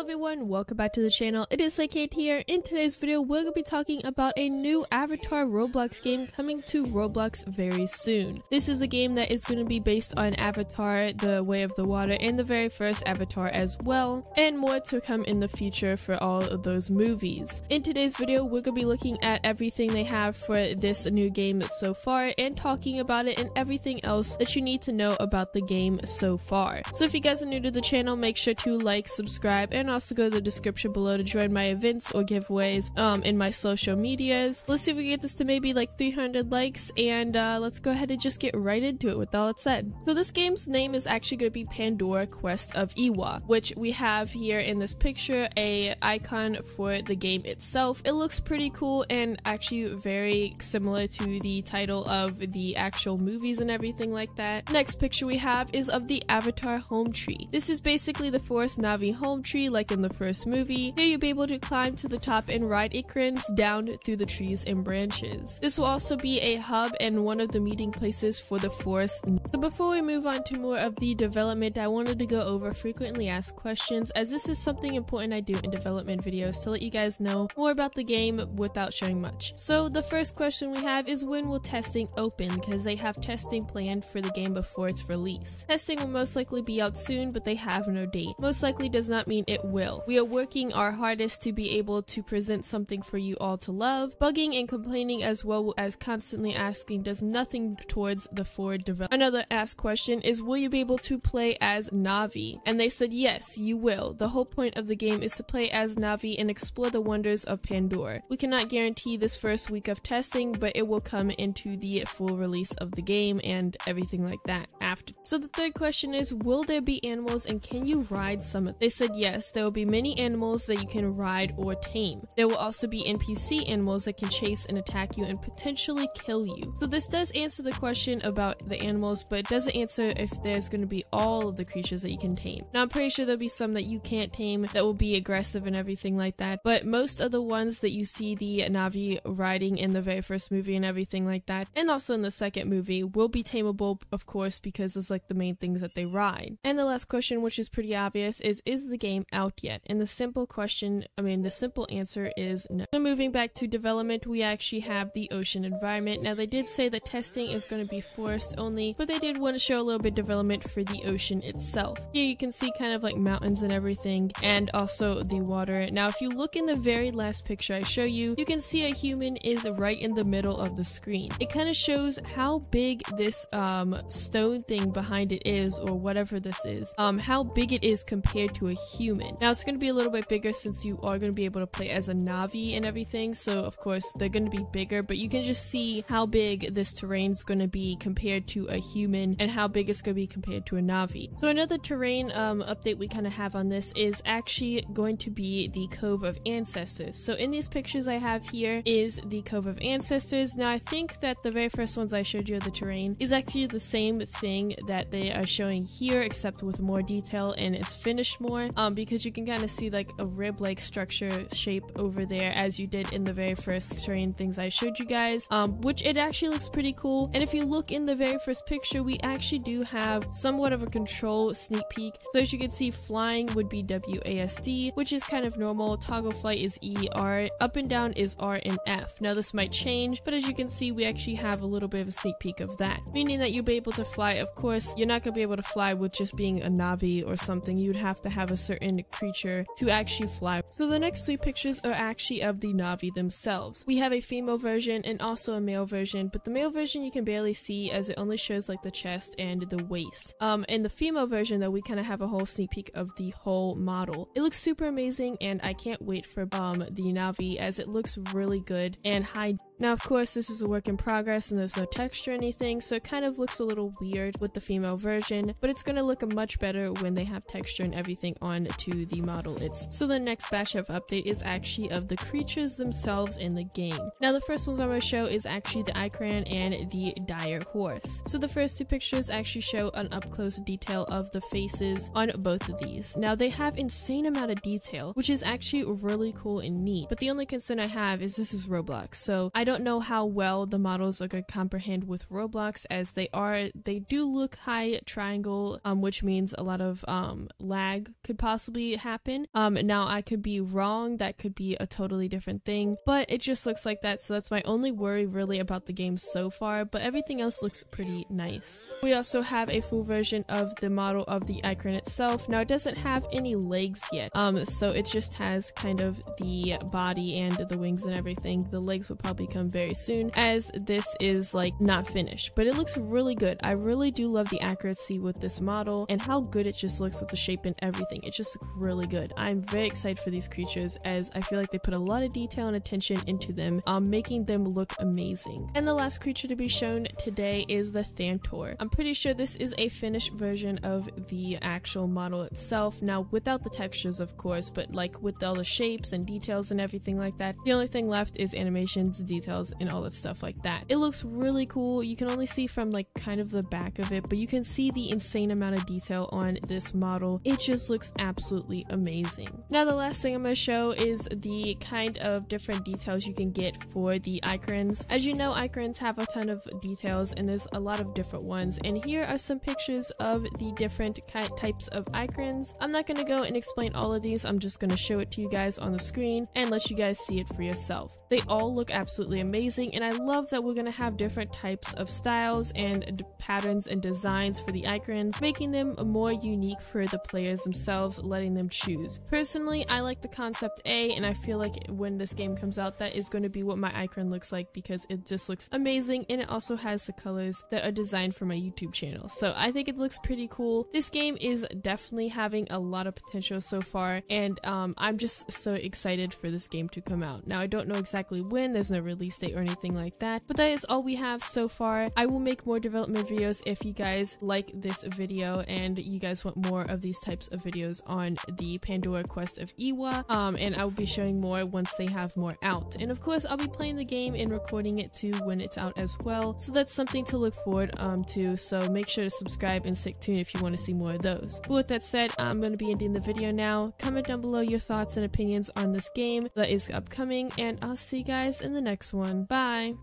everyone, welcome back to the channel. It is Kate here. In today's video, we're going to be talking about a new Avatar Roblox game coming to Roblox very soon. This is a game that is going to be based on Avatar, The Way of the Water, and the very first Avatar as well, and more to come in the future for all of those movies. In today's video, we're going to be looking at everything they have for this new game so far, and talking about it and everything else that you need to know about the game so far. So if you guys are new to the channel, make sure to like, subscribe, and also go to the description below to join my events or giveaways in my social medias. Let's see if we can get this to maybe like 300 likes, and let's go ahead and just get right into it with all that said. So this game's name is actually going to be Pandora Quest of Iwa, which we have here in this picture a icon for the game itself. It looks pretty cool and actually very similar to the title of the actual movies and everything like that. Next picture we have is of the Avatar home tree. This is basically the Forest Na'vi home tree like in the first movie. Here you'll be able to climb to the top and ride acorns down through the trees and branches. This will also be a hub and one of the meeting places for the forest. So before we move on to more of the development, I wanted to go over frequently asked questions, as this is something important I do in development videos to let you guys know more about the game without showing much. So the first question we have is, when will testing open? Because they have testing planned for the game before its release. Testing will most likely be out soon, but they have no date. Most likely does not mean it will. We are working our hardest to be able to present something for you all to love. Bugging and complaining as well as constantly asking does nothing towards the forward development. Another asked question is, will you be able to play as Na'vi? And they said yes, you will. The whole point of the game is to play as Na'vi and explore the wonders of Pandora. We cannot guarantee this first week of testing, but it will come into the full release of the game and everything like that after. So the third question is, will there be animals and can you ride some of them? They said yes, there will be many animals that you can ride or tame. There will also be NPC animals that can chase and attack you and potentially kill you. So this does answer the question about the animals, but it doesn't answer if there's going to be all of the creatures that you can tame. Now I'm pretty sure there'll be some that you can't tame that will be aggressive and everything like that, but most of the ones that you see the Na'vi riding in the very first movie and everything like that, and also in the second movie, will be tameable, of course, because it's like the main things that they ride. And the last question, which is pretty obvious, is the game out yet? And the simple answer is no. So moving back to development, we actually have the ocean environment. Now they did say that testing is going to be forest only, but they did want to show a little bit of development for the ocean itself. Here you can see kind of like mountains and everything, and also the water. Now if you look in the very last picture I show you, you can see a human is right in the middle of the screen. It kind of shows how big this stone thing behind it is, or whatever this is, how big it is compared to a human. Now it's going to be a little bit bigger since you are going to be able to play as a Na'vi and everything, so of course they're going to be bigger, but you can just see how big this terrain is going to be compared to a human and how big it's going to be compared to a Na'vi. So another terrain update we kind of have on this is actually going to be the Cove of Ancestors. So in these pictures I have here is the Cove of Ancestors. Now I think that the very first ones I showed you of the terrain is actually the same thing that they are showing here, except with more detail and it's finished more, because you can kind of see like a rib-like structure shape over there as you did in the very first terrain things I showed you guys, which it actually looks pretty cool. And if you look in the very first picture, we actually do have somewhat of a control sneak peek. So as you can see, flying would be WASD, which is kind of normal. Toggle flight is ER, up and down is R and F. Now this might change, but as you can see, we actually have a little bit of a sneak peek of that, meaning that you'll be able to fly. Of course, you're not going to be able to fly with just being a Na'vi or something. You'd have to have a certain creature to actually fly. So the next three pictures are actually of the Na'vi themselves. We have a female version and also a male version, but the male version you can barely see as it only shows like the chest and the waist. In the female version though, we kind of have a whole sneak peek of the whole model. It looks super amazing, and I can't wait for the Na'vi, as it looks really good and high. Now of course this is a work in progress and there's no texture or anything, so it kind of looks a little weird with the female version, but it's going to look much better when they have texture and everything on to the model. So the next batch of update is actually of the creatures themselves in the game. Now the first ones I'm going to show is actually the Icran and the dire horse. So the first two pictures actually show an up close detail of the faces on both of these. Now they have insane amount of detail, which is actually really cool and neat, but the only concern I have is this is Roblox, so I don't know how well the models are going to comprehend with Roblox, as they do look high triangle, which means a lot of lag could possibly happen. Now I could be wrong, that could be a totally different thing, but it just looks like that, so that's my only worry really about the game so far, but everything else looks pretty nice. We also have a full version of the model of the icon itself. Now it doesn't have any legs yet, so it just has kind of the body and the wings and everything. The legs will probably come very soon, as this is like not finished, but it looks really good. I really do love the accuracy with this model and how good it just looks with the shape and everything. It just looks really good. I'm very excited for these creatures, as I feel like they put a lot of detail and attention into them, making them look amazing. And the last creature to be shown today is the Thantor. I'm pretty sure this is a finished version of the actual model itself, now without the textures of course, but like with all the shapes and details and everything like that. The only thing left is animations, details, and all that stuff like that. It looks really cool. You can only see from like kind of the back of it, but you can see the insane amount of detail on this model. It just looks absolutely amazing. Now the last thing I'm going to show is the kind of different details you can get for the icons. As you know, icons have a ton of details and there's a lot of different ones, and here are some pictures of the different types of icons. I'm not going to go and explain all of these, I'm just going to show it to you guys on the screen and let you guys see it for yourself. They all look absolutely amazing, and I love that we're going to have different types of styles and patterns and designs for the icons, making them more unique for the players themselves, letting them choose. Personally, I like the concept A, and I feel like when this game comes out, that is going to be what my icon looks like, because it just looks amazing, and it also has the colors that are designed for my YouTube channel. So I think it looks pretty cool. This game is definitely having a lot of potential so far, and I'm just so excited for this game to come out. Now I don't know exactly when, there's no release date or anything like that, but that is all we have so far. I will make more development videos if you guys like this video and you guys want more of these types of videos on the Pandora Quest of Iwa, and I will be showing more once they have more out. And of course I'll be playing the game and recording it too when it's out as well, so that's something to look forward to, so make sure to subscribe and stay tuned if you want to see more of those. But with that said, I'm going to be ending the video now. Comment down below your thoughts and opinions on this game that is upcoming, and I'll see you guys in the next one. Bye!